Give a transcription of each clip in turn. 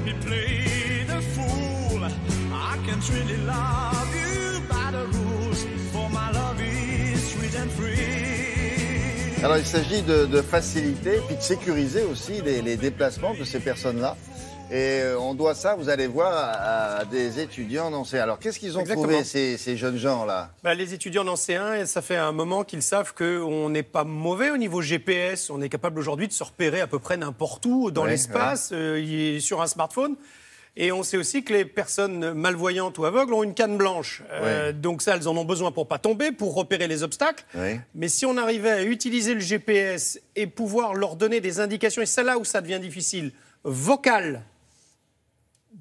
me play the fool. I can't really love you by the rules, for my love is sweet and free. Alors il s'agit de faciliter et puis de sécuriser aussi les déplacements de ces personnes-là. Et on doit ça, vous allez voir, à des étudiants en C1. Alors qu'est-ce qu'ils ont trouvé, ces jeunes gens-là? Les étudiants en C1, ça fait un moment qu'ils savent qu'on n'est pas mauvais au niveau GPS. On est capable aujourd'hui de se repérer à peu près n'importe où dans l'espace, sur un smartphone. Et on sait aussi que les personnes malvoyantes ou aveugles ont une canne blanche. Donc ça, elles en ont besoin pour pas tomber, pour repérer les obstacles. Mais si on arrivait à utiliser le GPS et pouvoir leur donner des indications, et c'est là où ça devient difficile, vocales,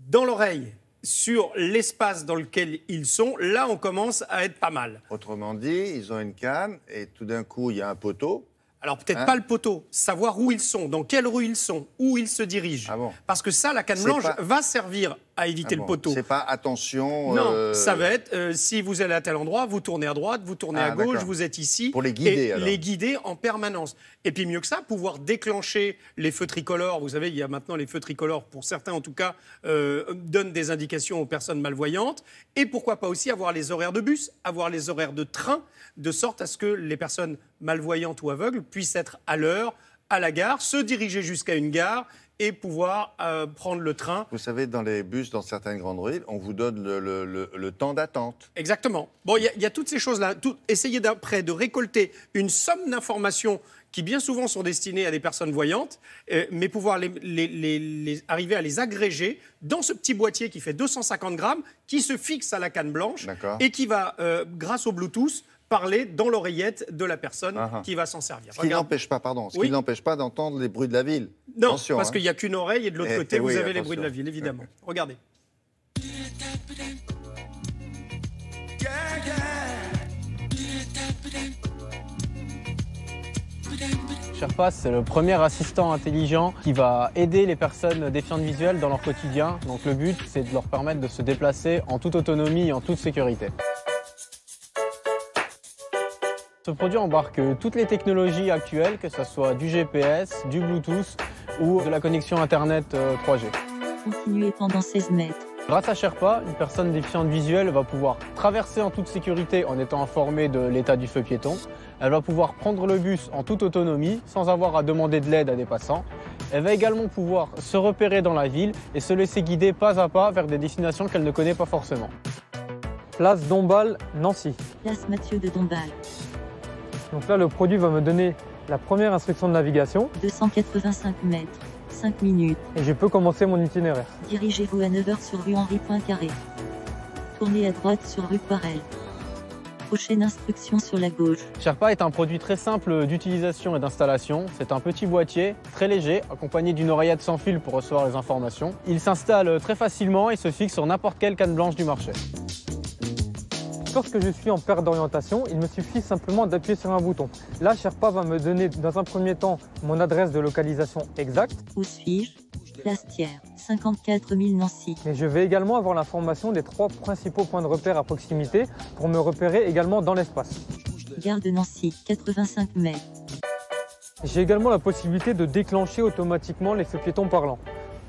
dans l'oreille, sur l'espace dans lequel ils sont, là, on commence à être pas mal. Autrement dit, ils ont une canne et tout d'un coup, il y a un poteau. Alors, peut-être pas le poteau, savoir où ils sont, dans quelle rue ils sont, où ils se dirigent. Ah bon. Parce que ça, la canne blanche va servir à éviter le poteau. C'est pas attention. Non, ça va être si vous allez à tel endroit, vous tournez à droite, vous tournez à gauche, vous êtes ici. Pour les guider, et alors. les guider en permanence. Et puis mieux que ça, pouvoir déclencher les feux tricolores. Vous savez, il y a maintenant les feux tricolores, pour certains en tout cas, donnent des indications aux personnes malvoyantes. Et pourquoi pas aussi avoir les horaires de bus, avoir les horaires de train, de sorte à ce que les personnes malvoyantes ou aveugles puissent être à l'heure, à la gare, se diriger jusqu'à une gare et pouvoir prendre le train. Vous savez, dans les bus, dans certaines grandes villes, on vous donne le temps d'attente. Exactement. Bon, il y a toutes ces choses-là. Essayez d'après de récolter une somme d'informations qui bien souvent sont destinées à des personnes voyantes, mais pouvoir arriver à les agréger dans ce petit boîtier qui fait 250 grammes, qui se fixe à la canne blanche et qui va, grâce au Bluetooth, parler dans l'oreillette de la personne qui va s'en servir. Ce qui n'empêche pas, qui n'empêche pas d'entendre les bruits de la ville. Non, attention, parce qu'il n'y a qu'une oreille et de l'autre côté, vous avez les bruits de la ville, évidemment. Regardez. Sherpa, c'est le premier assistant intelligent qui va aider les personnes déficientes visuelles dans leur quotidien. Donc le but, c'est de leur permettre de se déplacer en toute autonomie et en toute sécurité. Ce produit embarque toutes les technologies actuelles, que ce soit du GPS, du Bluetooth ou de la connexion Internet 3G. Continuez pendant 16 mètres. Grâce à Sherpa, une personne déficiente visuelle va pouvoir traverser en toute sécurité en étant informée de l'état du feu piéton. Elle va pouvoir prendre le bus en toute autonomie sans avoir à demander de l'aide à des passants. Elle va également pouvoir se repérer dans la ville et se laisser guider pas à pas vers des destinations qu'elle ne connaît pas forcément. Place Dombasle, Nancy. Place Mathieu de Dombasle. Donc là, le produit va me donner la première instruction de navigation. 285 mètres, 5 minutes. Et je peux commencer mon itinéraire. Dirigez-vous à 9h sur rue Henri Poincaré. Tournez à droite sur rue Poirel. Prochaine instruction sur la gauche. Sherpa est un produit très simple d'utilisation et d'installation. C'est un petit boîtier très léger, accompagné d'une oreillette sans fil pour recevoir les informations. Il s'installe très facilement et se fixe sur n'importe quelle canne blanche du marché. Lorsque je suis en perte d'orientation, il me suffit simplement d'appuyer sur un bouton. Là, Sherpa va me donner dans un premier temps mon adresse de localisation exacte. Où suis-je? Place Thiers, 54 000 Nancy. Mais je vais également avoir l'information des 3 principaux points de repère à proximité pour me repérer également dans l'espace. Gare de Nancy, 85 mètres. J'ai également la possibilité de déclencher automatiquement les feux piétons parlants.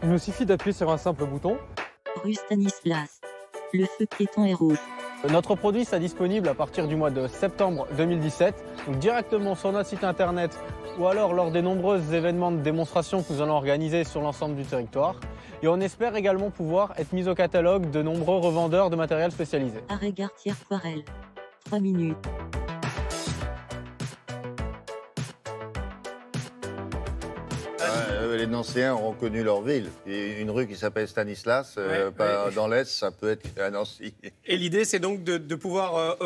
Il me suffit d'appuyer sur un simple bouton. Rue Stanislas. Le feu piéton est rouge. Notre produit sera disponible à partir du mois de septembre 2017, donc directement sur notre site internet ou alors lors des nombreux événements de démonstration que nous allons organiser sur l'ensemble du territoire. Et on espère également pouvoir être mis au catalogue de nombreux revendeurs de matériel spécialisé. Arrêt gare Thiers-Poirel. 3 minutes. Les Nancéens ont reconnu leur ville. Et une rue qui s'appelle Stanislas, dans l'Est, ça peut être à Nancy. Et l'idée, c'est donc de pouvoir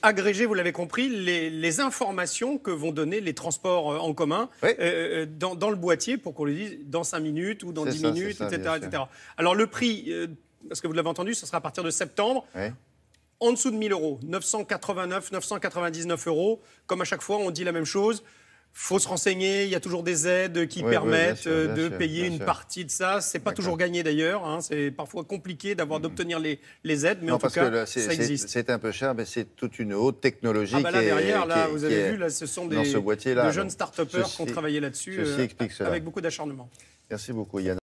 agréger, vous l'avez compris, les informations que vont donner les transports en commun dans le boîtier pour qu'on lui dise dans 5 minutes ou dans 10 minutes, etc. Alors le prix, parce que vous l'avez entendu, ce sera à partir de septembre. En dessous de 1 000 €, 989, 999 €. Comme à chaque fois, on dit la même chose. Il faut se renseigner, il y a toujours des aides qui permettent de payer une partie de ça. Ce n'est pas toujours gagné d'ailleurs, hein. C'est parfois compliqué d'obtenir les aides, mais en tout cas, ça existe. C'est un peu cher, mais c'est toute une haute technologie. Là, derrière, vous avez vu, là, ce sont de jeunes start-upers qui ont travaillé là-dessus avec beaucoup d'acharnement. Merci beaucoup, Yann.